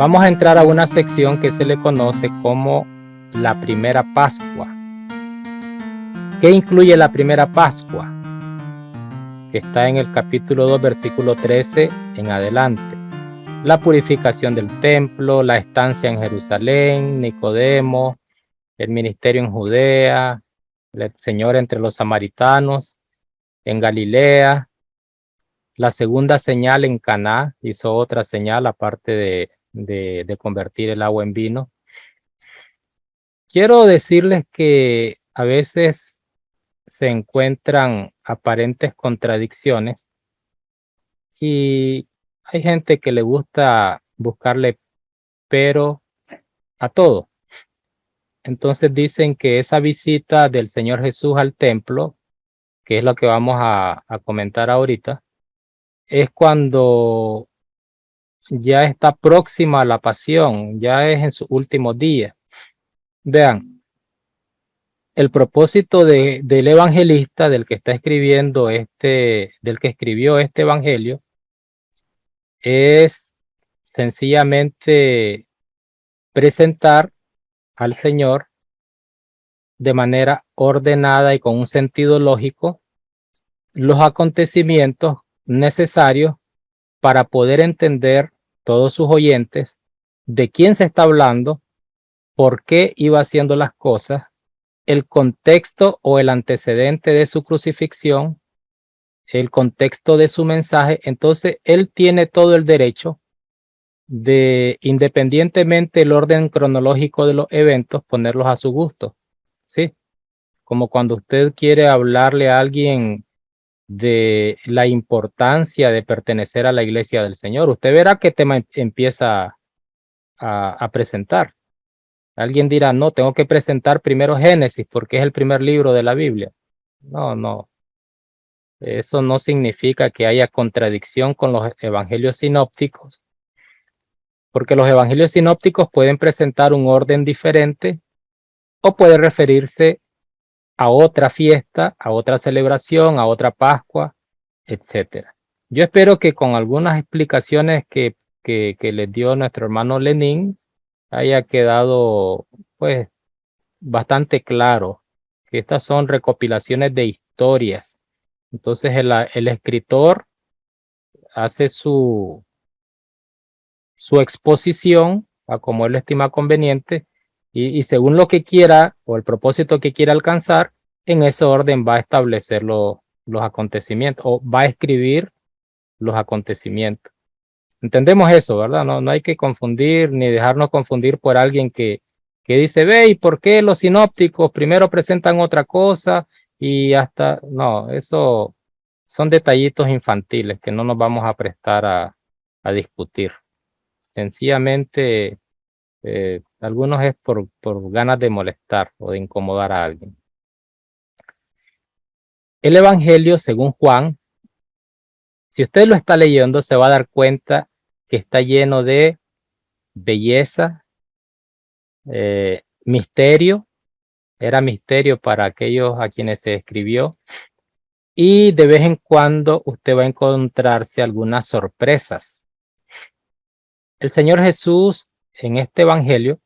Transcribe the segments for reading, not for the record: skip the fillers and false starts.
Vamos a entrar a una sección que se le conoce como la primera Pascua. ¿Qué incluye la primera Pascua? Que está en el capítulo 2, versículo 13 en adelante. La purificación del templo, la estancia en Jerusalén, Nicodemo, el ministerio en Judea, el Señor entre los samaritanos, en Galilea, la segunda señal en Caná, hizo otra señal aparte de convertir el agua en vino. Quiero decirles que a veces se encuentran aparentes contradicciones y hay gente que le gusta buscarle pero a todo. Entonces dicen que esa visita del Señor Jesús al templo, que es lo que vamos a comentar ahorita, es cuando ya está próxima a la pasión, ya es en sus últimos días. Vean, el propósito del evangelista, del que está escribiendo del que escribió este evangelio, es sencillamente presentar al Señor de manera ordenada y con un sentido lógico los acontecimientos necesarios para poder entender todos sus oyentes de quién se está hablando, por qué iba haciendo las cosas, el contexto o el antecedente de su crucifixión, el contexto de su mensaje. Entonces él tiene todo el derecho de, independientemente del orden cronológico de los eventos, ponerlos a su gusto, ¿sí? Como cuando usted quiere hablarle a alguien de la importancia de pertenecer a la iglesia del Señor, usted verá qué tema empieza a presentar. Alguien dirá, no, tengo que presentar primero Génesis porque es el primer libro de la Biblia. No, eso no significa que haya contradicción con los evangelios sinópticos, porque los evangelios sinópticos pueden presentar un orden diferente o puede referirse a otra fiesta, a otra celebración, a otra Pascua, etc. Yo espero que con algunas explicaciones que les dio nuestro hermano Lenin haya quedado pues bastante claro que estas son recopilaciones de historias. Entonces el escritor hace su exposición a como él estima conveniente y según lo que quiera o el propósito que quiera alcanzar, en ese orden va a establecer los acontecimientos o va a escribir los acontecimientos. Entendemos eso, ¿verdad? No hay que confundir ni dejarnos confundir por alguien que dice, ve, ¿y por qué los sinópticos primero presentan otra cosa? Y hasta, no, eso son detallitos infantiles que no nos vamos a prestar a discutir. Sencillamente, algunos es por ganas de molestar o de incomodar a alguien. El Evangelio, según Juan, si usted lo está leyendo, se va a dar cuenta que está lleno de belleza, misterio, era misterio para aquellos a quienes se escribió, y de vez en cuando usted va a encontrarse algunas sorpresas. El Señor Jesús en este Evangelio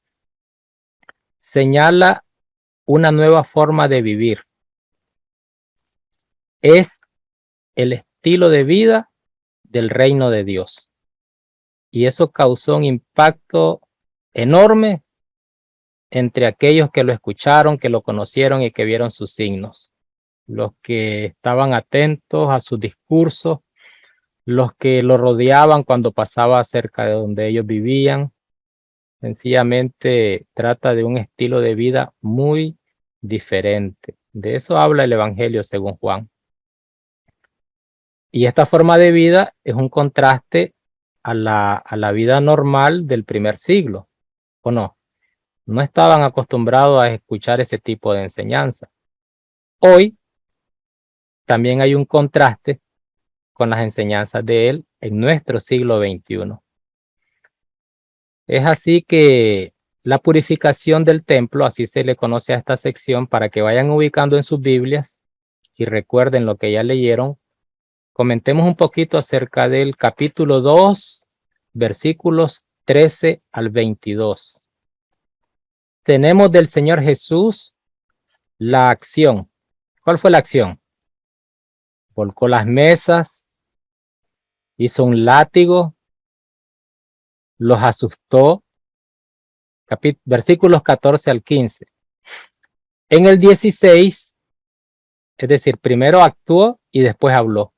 señala una nueva forma de vivir. Es el estilo de vida del reino de Dios. Y eso causó un impacto enorme entre aquellos que lo escucharon, que lo conocieron y que vieron sus signos. Los que estaban atentos a sus discursos, los que lo rodeaban cuando pasaba cerca de donde ellos vivían. Sencillamente trata de un estilo de vida muy diferente. De eso habla el Evangelio según Juan. Y esta forma de vida es un contraste a la vida normal del primer siglo, ¿o no? No estaban acostumbrados a escuchar ese tipo de enseñanza. Hoy también hay un contraste con las enseñanzas de él en nuestro siglo XXI. Es así que la purificación del templo, así se le conoce a esta sección, para que vayan ubicando en sus Biblias y recuerden lo que ya leyeron, comentemos un poquito acerca del capítulo 2, versículos 13 al 22. Tenemos del Señor Jesús la acción. ¿Cuál fue la acción? Volcó las mesas, hizo un látigo, los asustó. Versículos 14 al 15. En el 16, es decir, primero actuó y después habló.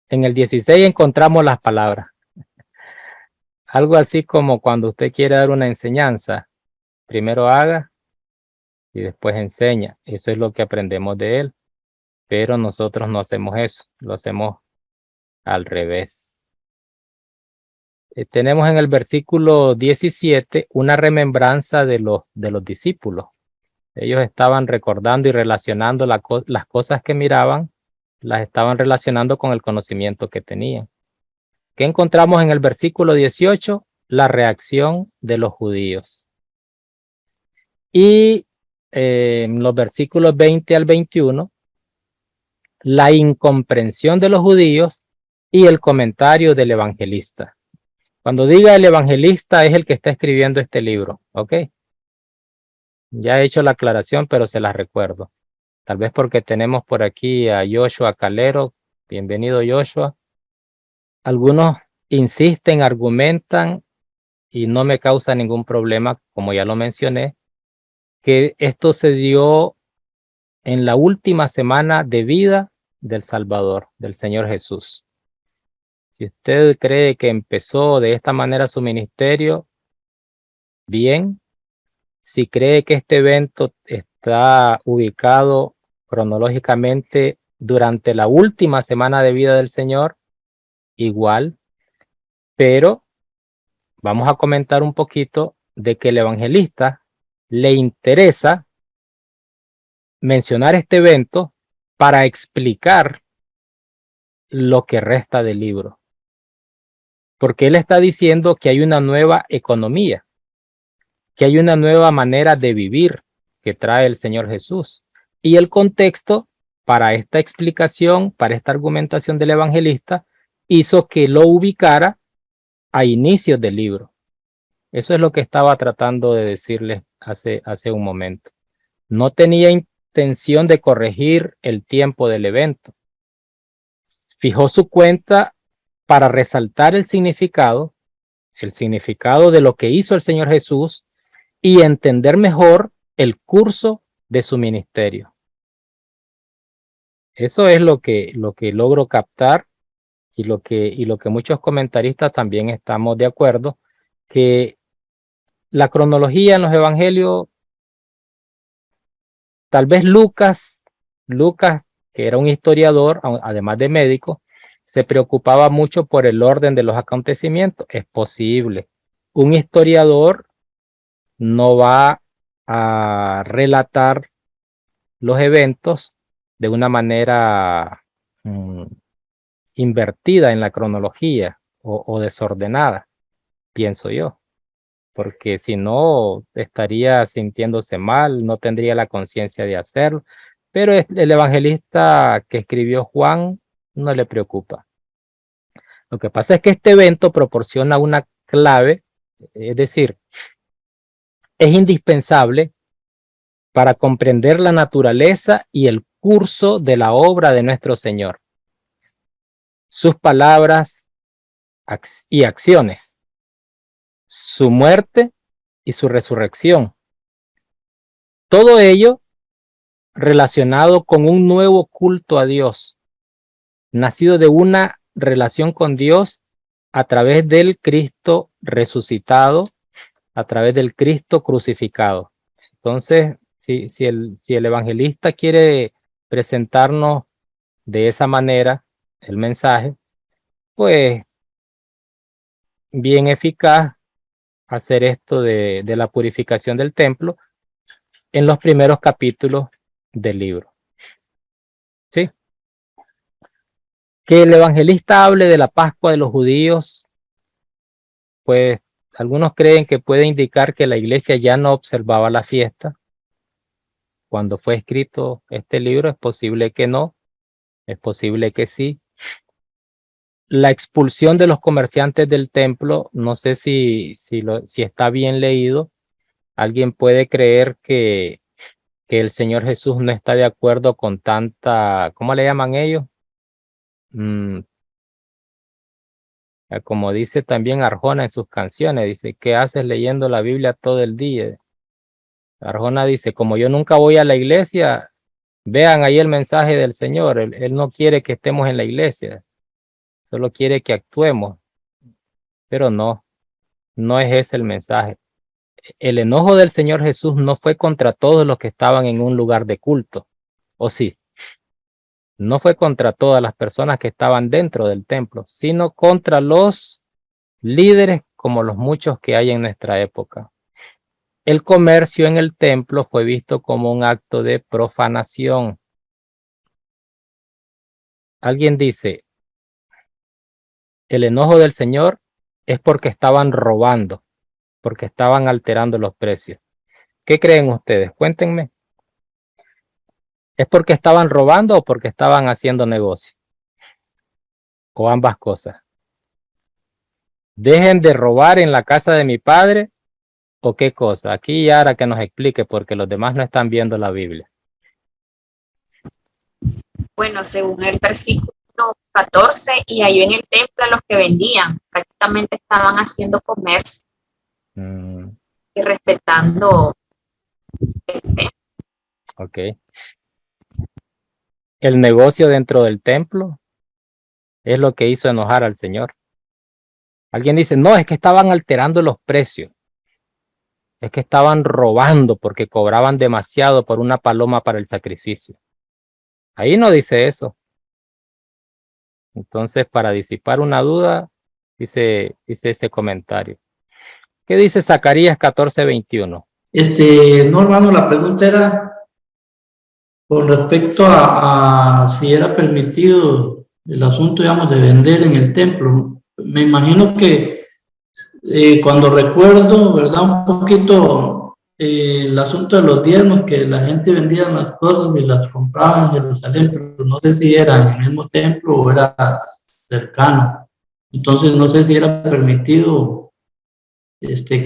En el 16 encontramos las palabras. Algo así como cuando usted quiere dar una enseñanza, primero haga y después enseña. Eso es lo que aprendemos de él. Pero nosotros no hacemos eso, lo hacemos al revés. Tenemos en el versículo 17 una remembranza de los discípulos. Ellos estaban recordando y relacionando las cosas que miraban, las estaban relacionando con el conocimiento que tenían. ¿Qué encontramos en el versículo 18? La reacción de los judíos. Y en los versículos 20 al 21, la incomprensión de los judíos y el comentario del evangelista. Cuando diga el evangelista es el que está escribiendo este libro, ¿ok? Ya he hecho la aclaración, pero se la recuerdo. Tal vez porque tenemos por aquí a Joshua Calero. Bienvenido, Joshua. Algunos insisten, argumentan y no me causa ningún problema, como ya lo mencioné, que esto se dio en la última semana de vida del Salvador, del Señor Jesús. Si usted cree que empezó de esta manera su ministerio, bien. Si cree que este evento está ubicado cronológicamente durante la última semana de vida del Señor, igual, pero vamos a comentar un poquito de que el evangelista le interesa mencionar este evento para explicar lo que resta del libro. Porque él está diciendo que hay una nueva economía, que hay una nueva manera de vivir que trae el Señor Jesús. Y el contexto para esta explicación, para esta argumentación del evangelista, hizo que lo ubicara a inicios del libro. Eso es lo que estaba tratando de decirles hace un momento. No tenía intención de corregir el tiempo del evento. Fijó su cuenta para resaltar el significado de lo que hizo el Señor Jesús y entender mejor el curso de su ministerio. Eso es lo que logro captar y lo que muchos comentaristas también estamos de acuerdo, que la cronología en los evangelios, tal vez Lucas, que era un historiador, además de médico, se preocupaba mucho por el orden de los acontecimientos. Es posible. Un historiador no va a relatar los eventos de una manera invertida en la cronología o desordenada, pienso yo, porque si no estaría sintiéndose mal, no tendría la conciencia de hacerlo, pero el evangelista que escribió Juan no le preocupa. Lo que pasa es que este evento proporciona una clave, es decir, es indispensable para comprender la naturaleza y el curso de la obra de nuestro Señor, sus palabras y acciones, su muerte y su resurrección. Todo ello relacionado con un nuevo culto a Dios, nacido de una relación con Dios a través del Cristo resucitado, a través del Cristo crucificado. Entonces, si el evangelista quiere presentarnos de esa manera el mensaje, pues bien eficaz hacer esto de la purificación del templo en los primeros capítulos del libro. ¿Sí? Que el evangelista hable de la Pascua de los judíos, pues algunos creen que puede indicar que la iglesia ya no observaba la fiesta. Cuando fue escrito este libro, es posible que no, es posible que sí. la expulsión de los comerciantes del templo, no sé si está bien leído. Alguien puede creer que el Señor Jesús no está de acuerdo con tanta, ¿cómo le llaman ellos? Mm, como dice también Arjona en sus canciones, dice, ¿qué haces leyendo la Biblia todo el día? Arjona dice, como yo nunca voy a la iglesia, vean ahí el mensaje del Señor. Él no quiere que estemos en la iglesia, solo quiere que actuemos, pero no es ese el mensaje. El enojo del Señor Jesús no fue contra todos los que estaban en un lugar de culto, ¿o sí? No fue contra todas las personas que estaban dentro del templo, sino contra los líderes como los muchos que hay en nuestra época. El comercio en el templo fue visto como un acto de profanación. Alguien dice, el enojo del Señor es porque estaban robando, porque estaban alterando los precios. ¿Qué creen ustedes? Cuéntenme. ¿Es porque estaban robando o porque estaban haciendo negocio? O ambas cosas. Dejen de robar en la casa de mi padre o qué cosa. Aquí Yara que nos explique porque los demás no están viendo la Biblia. Bueno, según el versículo 14, y halló en el templo a los que vendían, prácticamente estaban haciendo comercio y respetando el templo. Ok. El negocio dentro del templo es lo que hizo enojar al Señor. Alguien dice, no, es que estaban alterando los precios. Es que estaban robando porque cobraban demasiado por una paloma para el sacrificio. Ahí no dice eso. Entonces, para disipar una duda, dice ese comentario. ¿Qué dice Zacarías 14:21? No, hermano, la pregunta era con respecto a si era permitido el asunto, digamos, de vender en el templo. Me imagino que cuando recuerdo, ¿verdad? Un poquito el asunto de los diezmos, que la gente vendía las cosas y las compraba en Jerusalén, pero no sé si era en el mismo templo o era cercano. Entonces no sé si era permitido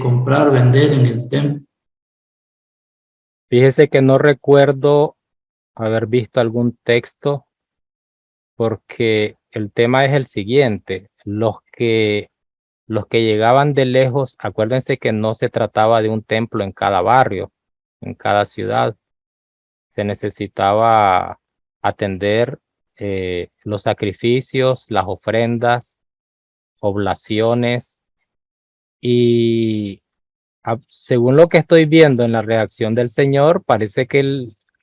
comprar, vender en el templo. Fíjese que no recuerdo haber visto algún texto porque el tema es el siguiente. Los que llegaban de lejos, acuérdense que no se trataba de un templo en cada barrio, en cada ciudad. Se necesitaba atender los sacrificios, las ofrendas, oblaciones y según lo que estoy viendo en la reacción del Señor, parece que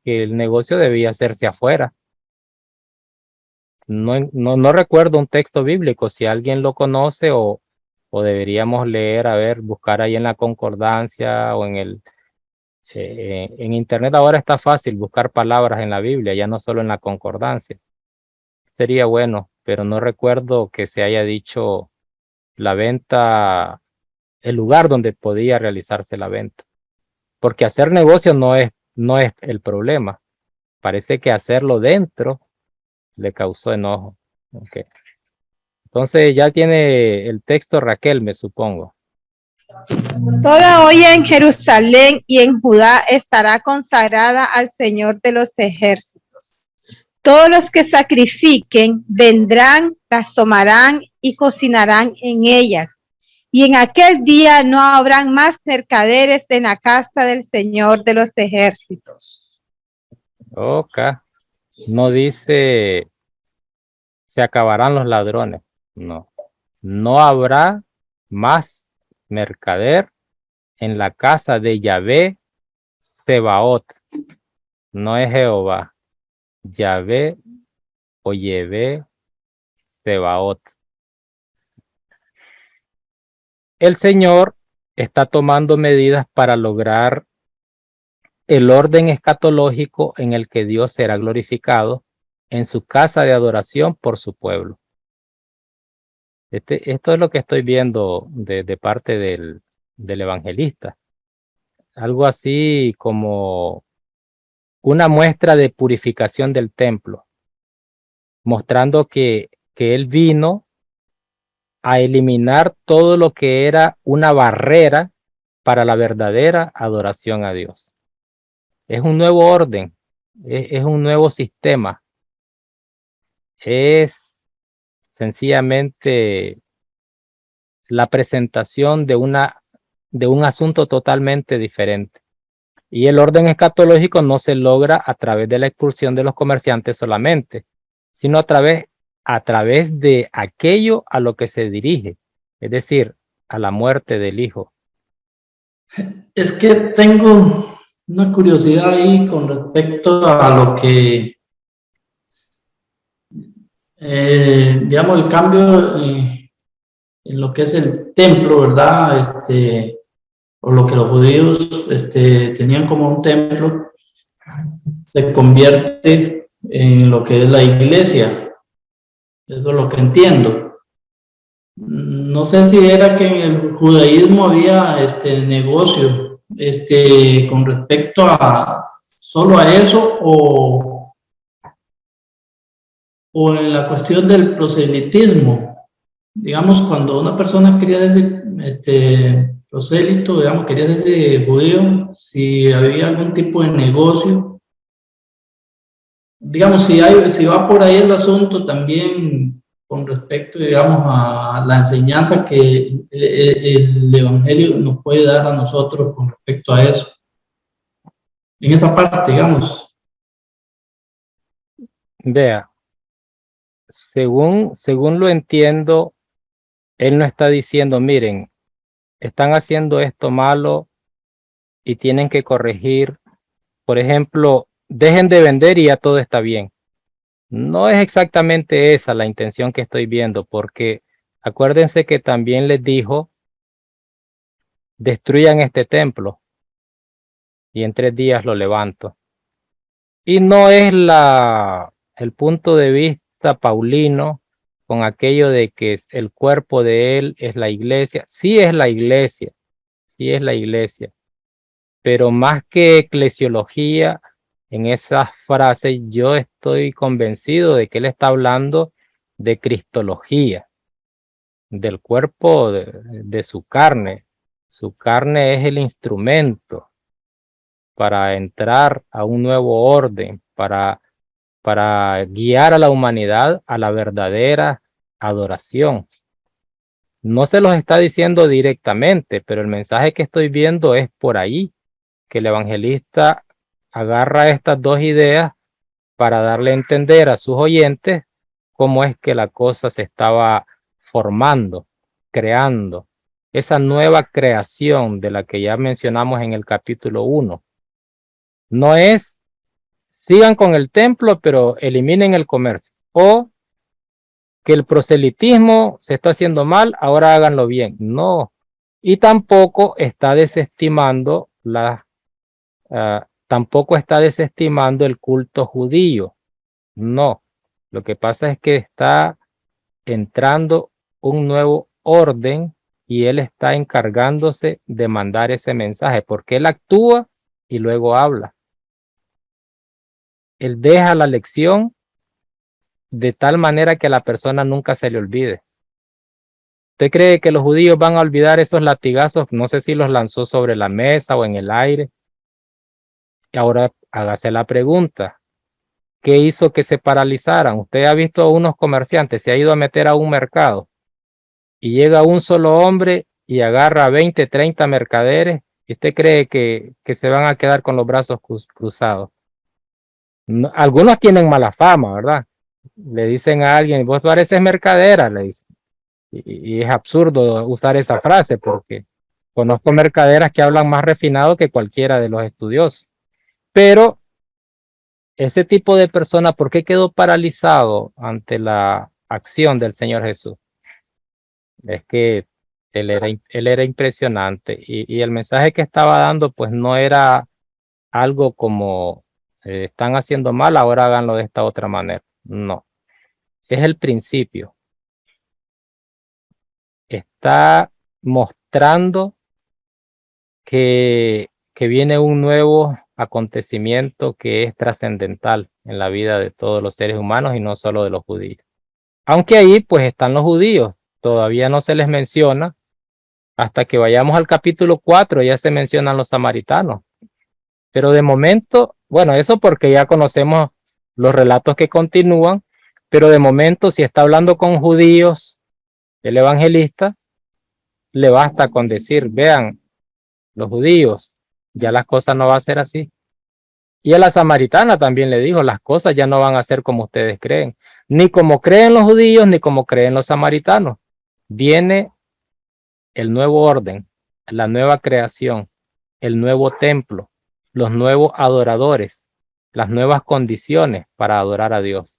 el negocio debía hacerse afuera. No recuerdo un texto bíblico, si alguien lo conoce o deberíamos leer, a ver, buscar ahí en la concordancia o en internet ahora está fácil buscar palabras en la Biblia, ya no solo en la concordancia. Sería bueno, pero no recuerdo que se haya dicho la venta, el lugar donde podía realizarse la venta. Porque hacer negocio no es el problema. Parece que hacerlo dentro le causó enojo. Okay. Entonces ya tiene el texto Raquel, me supongo. Toda olla en Jerusalén y en Judá estará consagrada al Señor de los ejércitos. Todos los que sacrifiquen vendrán, las tomarán y cocinarán en ellas. Y en aquel día no habrán más mercaderes en la casa del Señor de los ejércitos. Ok. No dice se acabarán los ladrones. No. No habrá más mercader en la casa de Yahvé Sebaot. No es Jehová. Yahvé o Yahvé Sebaot. El Señor está tomando medidas para lograr el orden escatológico en el que Dios será glorificado en su casa de adoración por su pueblo. Esto es lo que estoy viendo de parte del evangelista. Algo así como una muestra de purificación del templo, mostrando que él vino a eliminar todo lo que era una barrera para la verdadera adoración a Dios. Es un nuevo orden, es un nuevo sistema. Es sencillamente la presentación de un asunto totalmente diferente. Y el orden escatológico no se logra a través de la expulsión de los comerciantes solamente, sino a través de aquello a lo que se dirige, es decir, a la muerte del Hijo. Es que tengo una curiosidad ahí con respecto a lo que, digamos, el cambio en lo que es el templo, ¿verdad? O lo que los judíos tenían como un templo, se convierte en lo que es la iglesia. Eso es lo que entiendo. No sé si era que en el judaísmo había negocio con respecto a solo a eso o en la cuestión del proselitismo. Digamos, cuando una persona quería decir prosélito, digamos, quería decir judío, si había algún tipo de negocio. Digamos, si va por ahí el asunto también con respecto, digamos, a la enseñanza que el Evangelio nos puede dar a nosotros con respecto a eso. En esa parte, digamos. Vea, según lo entiendo, él no está diciendo, miren, están haciendo esto malo y tienen que corregir. Por ejemplo, dejen de vender y ya todo está bien. No es exactamente esa la intención que estoy viendo, porque acuérdense que también les dijo, destruyan este templo y en 3 días lo levanto. Y no es el punto de vista paulino con aquello de que el cuerpo de él es la iglesia. Sí es la iglesia, sí es la iglesia, pero más que eclesiología, en esas frases yo estoy convencido de que él está hablando de cristología, del cuerpo de su carne. Su carne es el instrumento para entrar a un nuevo orden, para guiar a la humanidad a la verdadera adoración. No se los está diciendo directamente, pero el mensaje que estoy viendo es por ahí, que el evangelista agarra estas dos ideas para darle a entender a sus oyentes cómo es que la cosa se estaba formando, creando. Esa nueva creación de la que ya mencionamos en el capítulo 1. No es, sigan con el templo, pero eliminen el comercio. O que el proselitismo se está haciendo mal, ahora háganlo bien. No. Y tampoco está desestimando el culto judío. No. Lo que pasa es que está entrando un nuevo orden y él está encargándose de mandar ese mensaje, porque él actúa y luego habla. Él deja la lección de tal manera que a la persona nunca se le olvide. ¿Usted cree que los judíos van a olvidar esos latigazos? No sé si los lanzó sobre la mesa o en el aire. Y ahora hágase la pregunta. ¿Qué hizo que se paralizaran? Usted ha visto a unos comerciantes, se ha ido a meter a un mercado y llega un solo hombre y agarra 20, 30 mercaderes y usted cree que se van a quedar con los brazos cruzados. No, algunos tienen mala fama, ¿verdad? Le dicen a alguien, vos pareces mercadera, le dicen. Y es absurdo usar esa frase porque conozco mercaderas que hablan más refinado que cualquiera de los estudiosos. Pero ese tipo de persona, ¿por qué quedó paralizado ante la acción del Señor Jesús? Es que él era impresionante y el mensaje que estaba dando pues no era algo como están haciendo mal, ahora háganlo de esta otra manera. No, es el principio. Está mostrando que viene un nuevo acontecimiento que es trascendental en la vida de todos los seres humanos y no solo de los judíos. Aunque ahí pues están los judíos, todavía no se les menciona. Hasta que vayamos al capítulo 4 ya se mencionan los samaritanos. Pero de momento, bueno, eso porque ya conocemos los relatos que continúan, pero de momento si está hablando con judíos, el evangelista, le basta con decir, vean, los judíos, ya las cosas no van a ser así. Y a la samaritana también le dijo, las cosas ya no van a ser como ustedes creen, ni como creen los judíos, ni como creen los samaritanos. Viene el nuevo orden, la nueva creación, el nuevo templo, los nuevos adoradores, las nuevas condiciones para adorar a Dios.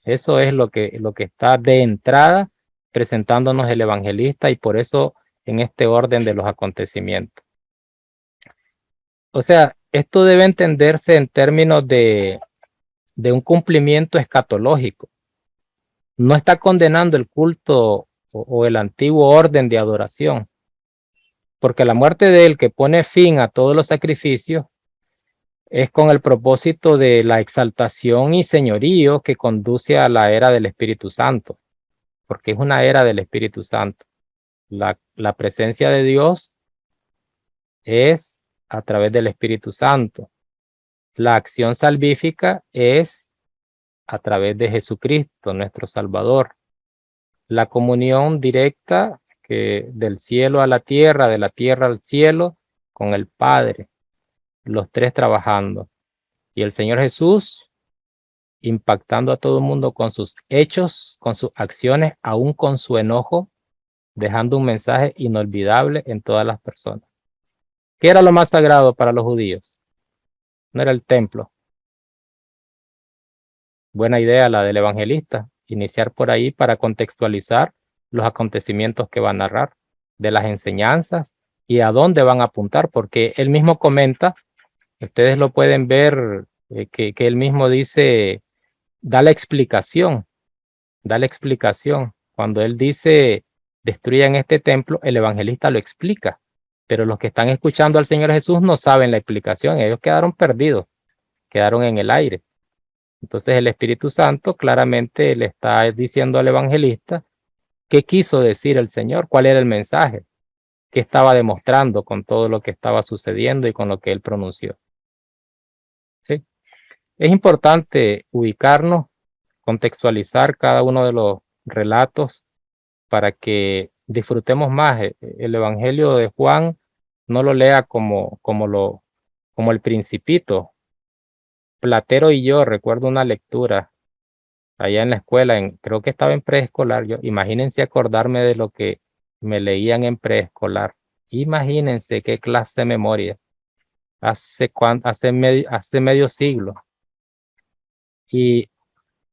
Eso es lo que está de entrada presentándonos el evangelista y por eso en este orden de los acontecimientos. O sea, esto debe entenderse en términos de un cumplimiento escatológico. No está condenando el culto o el antiguo orden de adoración, porque la muerte de él que pone fin a todos los sacrificios es con el propósito de la exaltación y señorío que conduce a la era del Espíritu Santo, porque es una era del Espíritu Santo. La presencia de Dios es a través del Espíritu Santo. La acción salvífica es a través de Jesucristo, nuestro Salvador. La comunión directa del cielo a la tierra, de la tierra al cielo, con el Padre, los tres trabajando. Y el Señor Jesús impactando a todo el mundo con sus hechos, con sus acciones, aún con su enojo, dejando un mensaje inolvidable en todas las personas. ¿Qué era lo más sagrado para los judíos? No era el templo. Buena idea la del evangelista, iniciar por ahí para contextualizar los acontecimientos que va a narrar, de las enseñanzas y a dónde van a apuntar, porque él mismo comenta, ustedes lo pueden ver, que él mismo dice, da la explicación. Cuando él dice, destruyan este templo, el evangelista lo explica, pero los que están escuchando al Señor Jesús no saben la explicación, ellos quedaron perdidos, quedaron en el aire. Entonces el Espíritu Santo claramente le está diciendo al evangelista qué quiso decir el Señor, cuál era el mensaje, qué estaba demostrando con todo lo que estaba sucediendo y con lo que él pronunció. ¿Sí? Es importante ubicarnos, contextualizar cada uno de los relatos para que disfrutemos más. El Evangelio de Juan no lo lea como el Principito. Platero y yo recuerdo una lectura allá en la escuela, creo que estaba en preescolar. Imagínense acordarme de lo que me leían en preescolar. Imagínense qué clase de memoria. Hace medio siglo. Y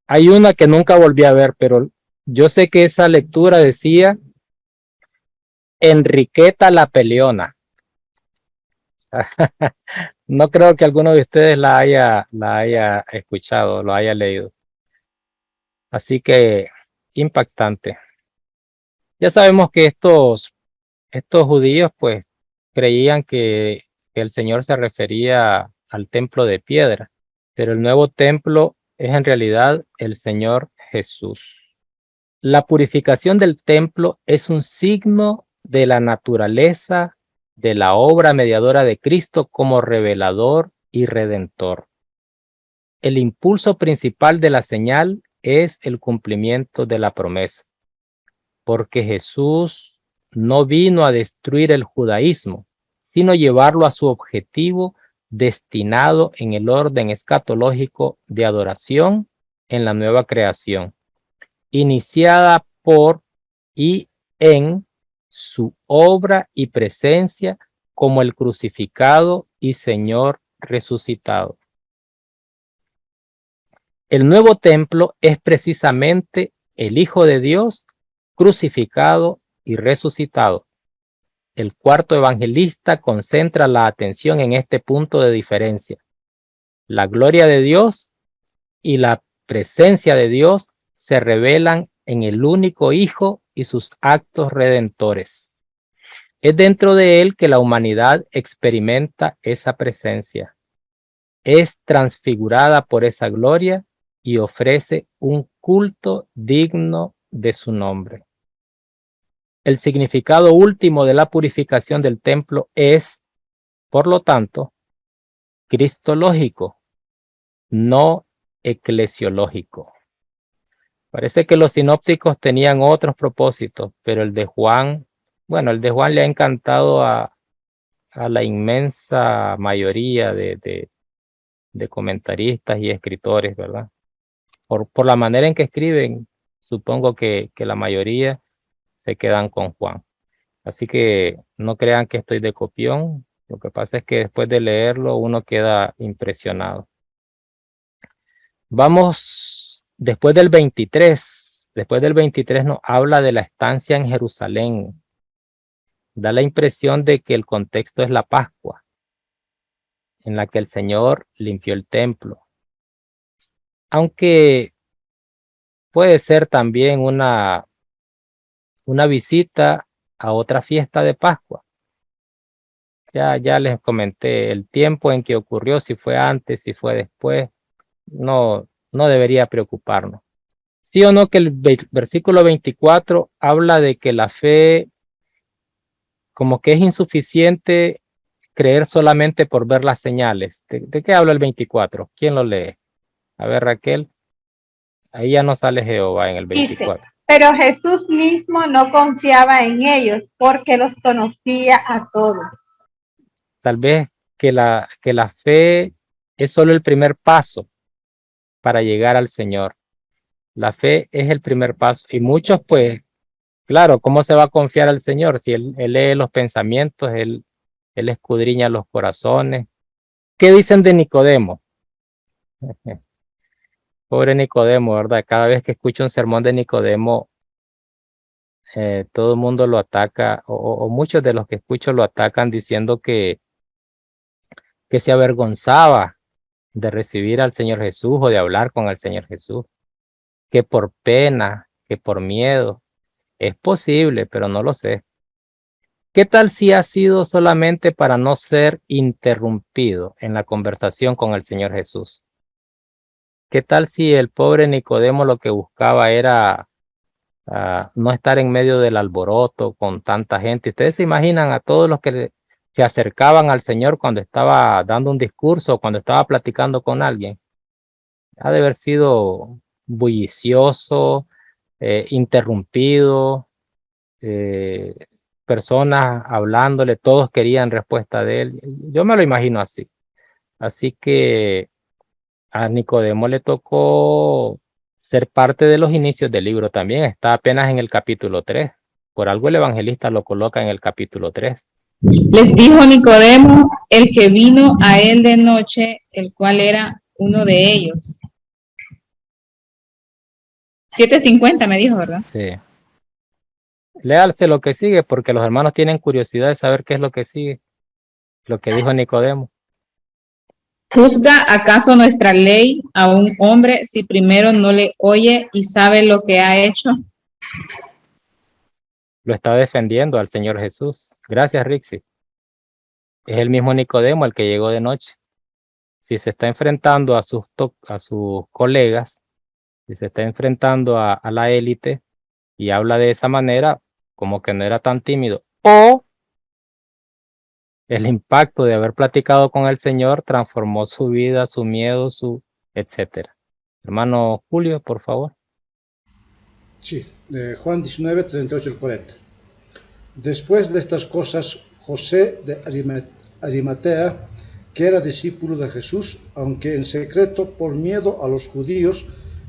hay una que nunca volví a ver, pero yo sé que esa lectura decía Enriqueta la Peleona. No creo que alguno de ustedes la haya escuchado, lo haya leído. Así que impactante. Ya sabemos que estos judíos pues creían que el Señor se refería al templo de piedra, pero el nuevo templo es en realidad el Señor Jesús. La purificación del templo es un signo de la naturaleza de la obra mediadora de Cristo como revelador y redentor. El impulso principal de la señal es el cumplimiento de la promesa, porque Jesús no vino a destruir el judaísmo, sino llevarlo a su objetivo destinado en el orden escatológico de adoración en la nueva creación, iniciada por y en su obra y presencia como el crucificado y Señor resucitado. El nuevo templo es precisamente el Hijo de Dios crucificado y resucitado. El cuarto evangelista concentra la atención en este punto de diferencia. La gloria de Dios y la presencia de Dios se revelan en el único Hijo y sus actos redentores. Es dentro de él que la humanidad experimenta esa presencia. Es transfigurada por esa gloria y ofrece un culto digno de su nombre. El significado último de la purificación del templo es, por lo tanto, cristológico, no eclesiológico. Parece que los sinópticos tenían otros propósitos, pero el de Juan, bueno, el de Juan le ha encantado a la inmensa mayoría de comentaristas y escritores, ¿verdad? Por la manera en que escriben, supongo que la mayoría se quedan con Juan. Así que no crean que estoy de copión. Lo que pasa es que después de leerlo uno queda impresionado. Vamos, después del 23. Después del 23 nos habla de la estancia en Jerusalén. Da la impresión de que el contexto es la Pascua, en la que el Señor limpió el templo. Aunque puede ser también una visita a otra fiesta de Pascua. Ya les comenté el tiempo en que ocurrió, si fue antes, si fue después, no debería preocuparnos. Sí o no que el versículo 24 habla de que la fe, como que es insuficiente creer solamente por ver las señales. ¿De qué habla el 24? ¿Quién lo lee? A ver, Raquel. Ahí ya no sale Jehová en el 24. Dice, pero Jesús mismo no confiaba en ellos porque los conocía a todos. Tal vez que la fe es solo el primer paso para llegar al Señor. La fe es el primer paso. Y muchos, pues, claro, ¿cómo se va a confiar al Señor? Si Él lee los pensamientos, Él escudriña los corazones. ¿Qué dicen de Nicodemo? Pobre Nicodemo, ¿verdad? Cada vez que escucho un sermón de Nicodemo, todo el mundo lo ataca, o muchos de los que escucho lo atacan diciendo que se avergonzaba de recibir al Señor Jesús o de hablar con el Señor Jesús, que por pena, que por miedo. Es posible, pero no lo sé. ¿Qué tal si ha sido solamente para no ser interrumpido en la conversación con el Señor Jesús? ¿Qué tal si el pobre Nicodemo lo que buscaba era no estar en medio del alboroto con tanta gente? Ustedes se imaginan a todos los que se acercaban al Señor cuando estaba dando un discurso, cuando estaba platicando con alguien. Ha de haber sido bullicioso, interrumpido, personas hablándole, todos querían respuesta de él. Yo me lo imagino así. Así que a Nicodemo le tocó ser parte de los inicios del libro también. Está apenas en el capítulo 3. Por algo el evangelista lo coloca en el capítulo 3. Les dijo Nicodemo, el que vino a él de noche, el cual era uno de ellos. 7:50 me dijo, ¿verdad? Sí. Léalse lo que sigue, porque los hermanos tienen curiosidad de saber qué es lo que sigue. Lo que dijo Nicodemo. ¿Juzga acaso nuestra ley a un hombre si primero no le oye y sabe lo que ha hecho? Lo está defendiendo al Señor Jesús. Gracias, Rixi. Es el mismo Nicodemo el que llegó de noche. Si se está enfrentando a sus colegas, si se está enfrentando a la élite y habla de esa manera, como que no era tan tímido. O el impacto de haber platicado con el Señor transformó su vida, su miedo, su etcétera. Hermano Julio, por favor. Sí, Juan 19, 38 al 40. Después de estas cosas, José de Arimatea, que era discípulo de Jesús, aunque en secreto por miedo a los judíos,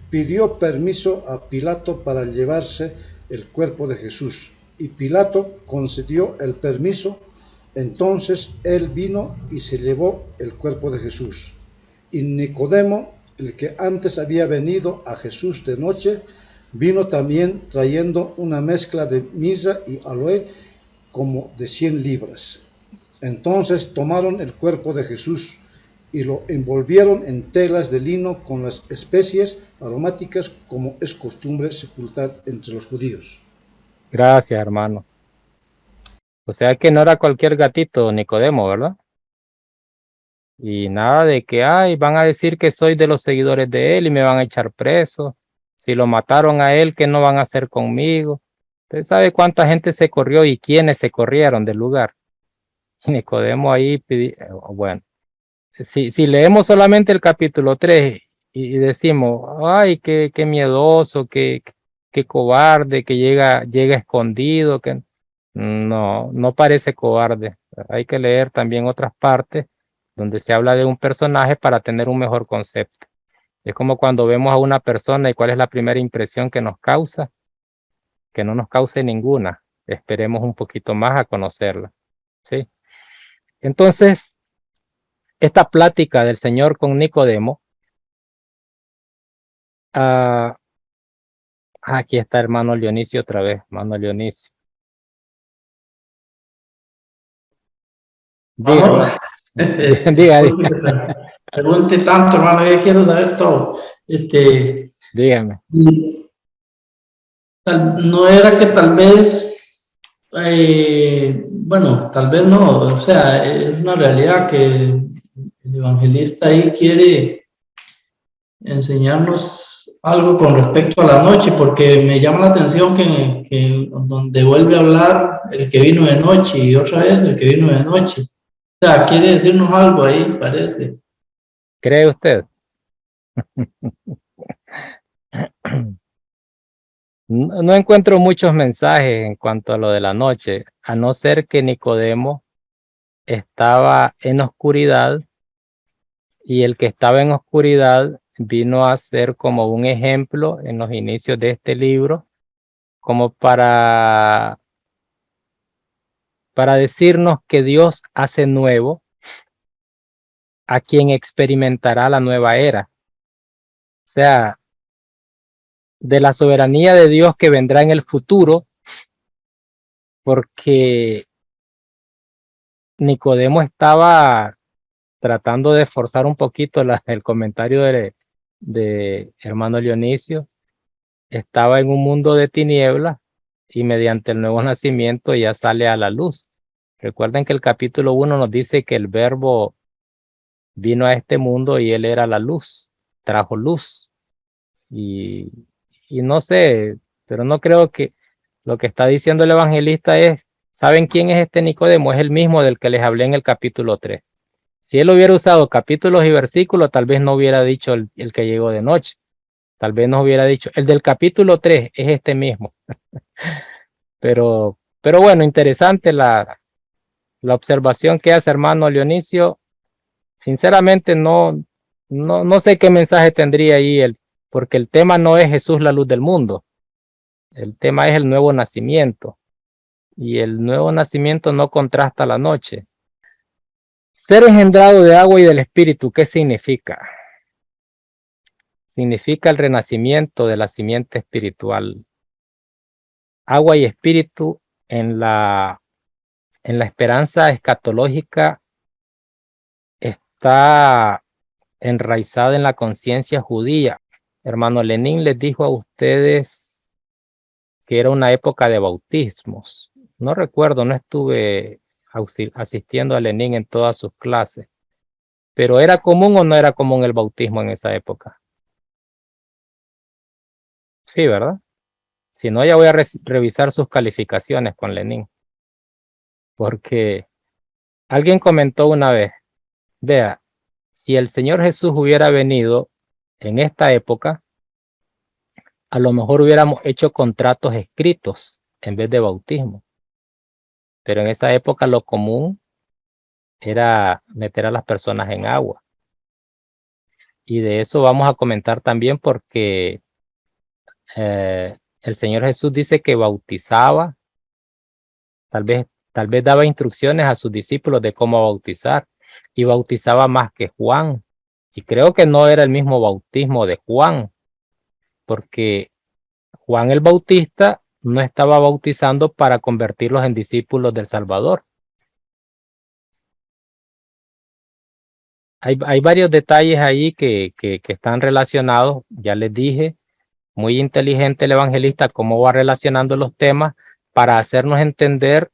pidió permiso a Pilato para llevarse el cuerpo de Jesús. Y Pilato concedió el permiso. Entonces él vino y se llevó el cuerpo de Jesús. Y Nicodemo, el que antes había venido a Jesús de noche, vino también trayendo una mezcla de mirra y aloe como de 100 libras. Entonces tomaron el cuerpo de Jesús y lo envolvieron en telas de lino con las especies aromáticas, como es costumbre sepultar entre los judíos. Gracias, hermano. O sea que no era cualquier gatito Nicodemo, ¿verdad? Y nada de que, van a decir que soy de los seguidores de él y me van a echar preso. Si lo mataron a él, ¿qué no van a hacer conmigo? ¿Usted sabe cuánta gente se corrió y quiénes se corrieron del lugar? Nicodemo ahí, bueno, si leemos solamente el capítulo 3 y decimos, ay, qué miedoso, qué cobarde, que llega escondido, que no parece cobarde. Hay que leer también otras partes donde se habla de un personaje para tener un mejor concepto. Es como cuando vemos a una persona y cuál es la primera impresión que nos causa, que no nos cause ninguna. Esperemos un poquito más a conocerla, ¿sí? Entonces, esta plática del Señor con Nicodemo, aquí está hermano Dionisio otra vez, hermano Dionisio. Diga, diga. Pregunte tanto, hermano, yo quiero saber todo. Dígame. No era que tal vez, bueno, tal vez no, o sea, es una realidad que el evangelista ahí quiere enseñarnos algo con respecto a la noche, porque me llama la atención que donde vuelve a hablar el que vino de noche y otra vez el que vino de noche. O sea, quiere decirnos algo ahí, parece. ¿Cree usted? No encuentro muchos mensajes en cuanto a lo de la noche, a no ser que Nicodemo estaba en oscuridad y el que estaba en oscuridad vino a ser como un ejemplo en los inicios de este libro, como para decirnos que Dios hace nuevo a quien experimentará la nueva era. O sea, de la soberanía de Dios que vendrá en el futuro, porque Nicodemo estaba tratando de forzar un poquito el comentario de hermano Dionisio, estaba en un mundo de tinieblas y mediante el nuevo nacimiento ya sale a la luz. Recuerden que el capítulo 1 nos dice que el verbo vino a este mundo y él era la luz, trajo luz. Y no sé, pero no creo que lo que está diciendo el evangelista es, ¿saben quién es este Nicodemo? Es el mismo del que les hablé en el capítulo 3. Si él hubiera usado capítulos y versículos, tal vez no hubiera dicho el que llegó de noche. Tal vez nos hubiera dicho, el del capítulo 3 es este mismo. Pero bueno, interesante la observación que hace hermano Dionisio. Sinceramente no sé qué mensaje tendría ahí él, porque el tema no es Jesús la luz del mundo. El tema es el nuevo nacimiento. Y el nuevo nacimiento no contrasta la noche. Ser engendrado de agua y del espíritu, ¿qué significa? Significa el renacimiento de la simiente espiritual. Agua y espíritu en la esperanza escatológica está enraizada en la conciencia judía. Hermano Lenin les dijo a ustedes que era una época de bautismos. No recuerdo, no estuve asistiendo a Lenin en todas sus clases, pero ¿era común o no era común el bautismo en esa época? Sí, ¿verdad? Si no, ya voy a revisar sus calificaciones con Lenin. Porque alguien comentó una vez, vea, si el Señor Jesús hubiera venido en esta época, a lo mejor hubiéramos hecho contratos escritos en vez de bautismo. Pero en esa época lo común era meter a las personas en agua. Y de eso vamos a comentar también porque el Señor Jesús dice que bautizaba, tal vez daba instrucciones a sus discípulos de cómo bautizar, y bautizaba más que Juan. Y creo que no era el mismo bautismo de Juan, porque Juan el Bautista no estaba bautizando para convertirlos en discípulos del Salvador. Hay varios detalles ahí que están relacionados. Ya les dije, muy inteligente el evangelista cómo va relacionando los temas para hacernos entender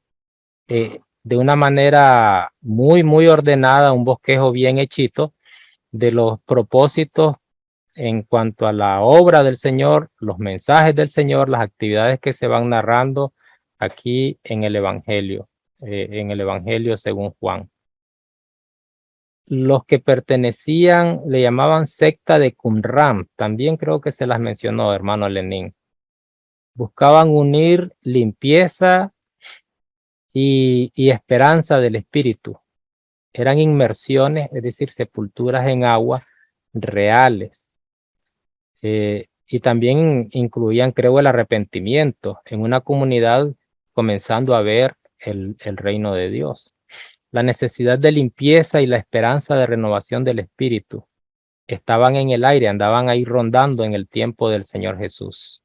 de una manera muy ordenada, un bosquejo bien hechito de los propósitos en cuanto a la obra del Señor, los mensajes del Señor, las actividades que se van narrando aquí en el Evangelio según Juan. Los que pertenecían, le llamaban secta de Qumran, también creo que se las mencionó, hermano Lenín. Buscaban unir limpieza y esperanza del espíritu. Eran inmersiones, es decir, sepulturas en agua reales. Y también incluían, creo, el arrepentimiento en una comunidad comenzando a ver el reino de Dios. La necesidad de limpieza y la esperanza de renovación del espíritu estaban en el aire, andaban ahí rondando en el tiempo del Señor Jesús.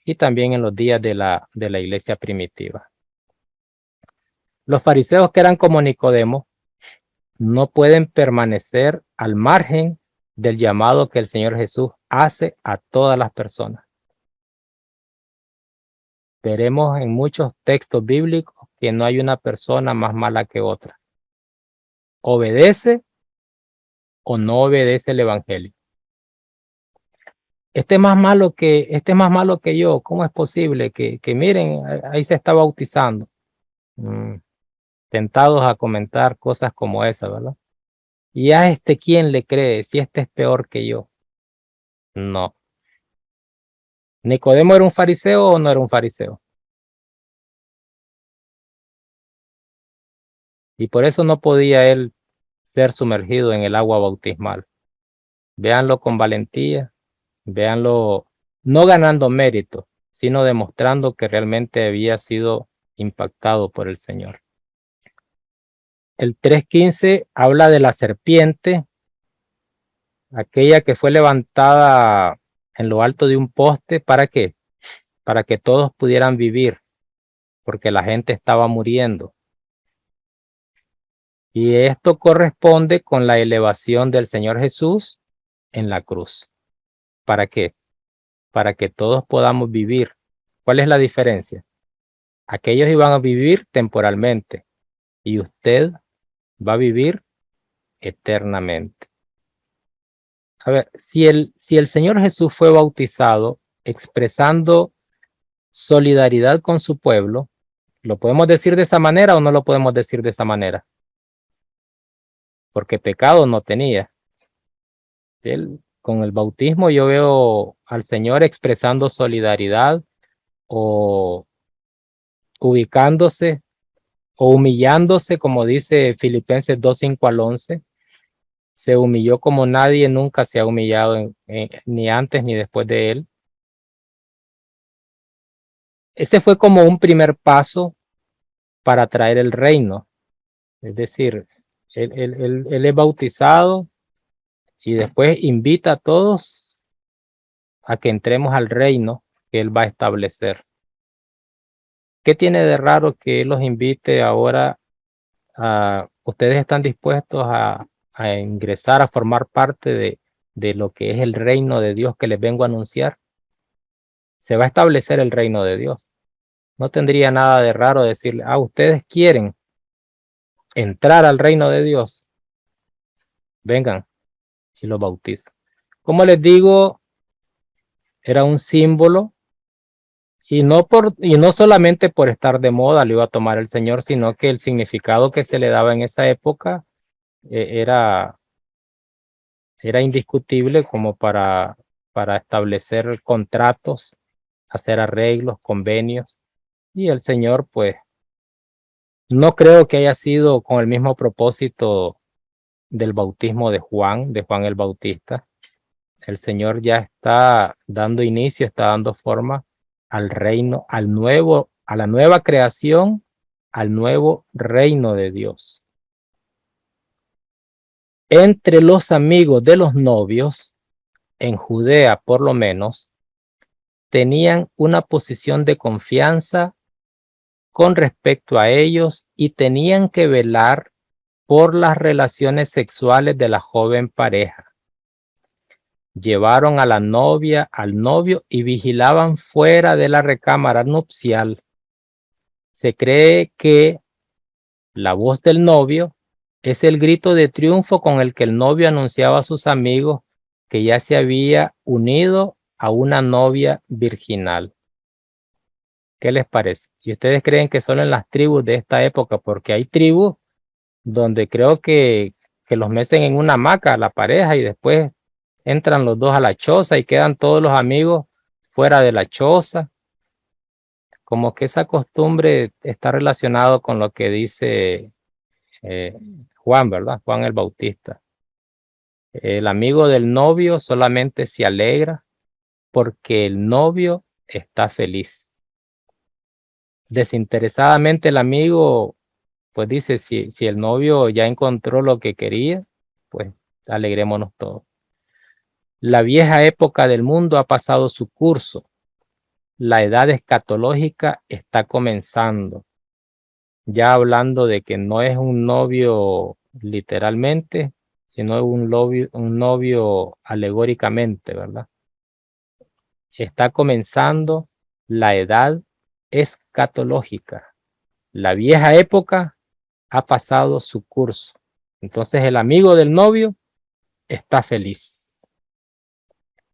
Y también en los días de la iglesia primitiva. Los fariseos, que eran como Nicodemo, no pueden permanecer al margen del llamado que el Señor Jesús hace a todas las personas. Veremos en muchos textos bíblicos que no hay una persona más mala que otra. Obedece o no obedece el evangelio. Este es más malo que yo. ¿Cómo es posible que miren, ahí se está bautizando? Tentados a comentar cosas como esa, ¿verdad? ¿Y a quién le cree? Si es peor que yo. No. ¿Nicodemo era un fariseo o no era un fariseo? Y por eso no podía él ser sumergido en el agua bautismal. Véanlo con valentía, véanlo no ganando mérito, sino demostrando que realmente había sido impactado por el Señor. El 3:15 habla de la serpiente, aquella que fue levantada en lo alto de un poste. ¿Para qué? Para que todos pudieran vivir, porque la gente estaba muriendo. Y esto corresponde con la elevación del Señor Jesús en la cruz. ¿Para qué? Para que todos podamos vivir. ¿Cuál es la diferencia? Aquellos iban a vivir temporalmente y usted va a vivir eternamente. A ver, si el Señor Jesús fue bautizado expresando solidaridad con su pueblo, ¿lo podemos decir de esa manera o no lo podemos decir de esa manera? Porque pecado no tenía. Él, con el bautismo yo veo al Señor expresando solidaridad o ubicándose o humillándose, como dice Filipenses 2:5 al 11. Se humilló como nadie nunca se ha humillado ni antes ni después de él. Ese fue como un primer paso para traer el reino. Es decir, él es bautizado y después invita a todos a que entremos al reino que él va a establecer. ¿Qué tiene de raro que él los invite ahora? ¿Ustedes están dispuestos a ingresar, a formar parte de lo que es el reino de Dios que les vengo a anunciar? Se va a establecer el reino de Dios. No tendría nada de raro decirle, ustedes quieren entrar al reino de Dios, vengan y los bautizo. Como les digo, era un símbolo y no solamente por estar de moda lo iba a tomar el Señor, sino que el significado que se le daba en esa época era indiscutible como para establecer contratos, hacer arreglos, convenios. Y el Señor, pues, no creo que haya sido con el mismo propósito del bautismo de Juan el Bautista. El Señor ya está dando inicio, está dando forma al reino, a la nueva creación, al nuevo reino de Dios. Entre los amigos de los novios, en Judea por lo menos, tenían una posición de confianza con respecto a ellos y tenían que velar por las relaciones sexuales de la joven pareja. Llevaron a la novia, al novio y vigilaban fuera de la recámara nupcial. Se cree que la voz del novio es el grito de triunfo con el que el novio anunciaba a sus amigos que ya se había unido a una novia virginal. ¿Qué les parece? ¿Y ustedes creen que solo en las tribus de esta época? Porque hay tribus donde creo que los meten en una hamaca, la pareja, y después entran los dos a la choza y quedan todos los amigos fuera de la choza. Como que esa costumbre está relacionado con lo que dice Juan, ¿verdad? Juan el Bautista. El amigo del novio solamente se alegra porque el novio está feliz. Desinteresadamente el amigo, pues dice, si el novio ya encontró lo que quería, pues alegrémonos todos. La vieja época del mundo ha pasado su curso. La edad escatológica está comenzando. Ya hablando de que no es un novio literalmente, sino un novio alegóricamente, ¿verdad? Está comenzando la edad escatológica. La vieja época ha pasado su curso. Entonces el amigo del novio está feliz.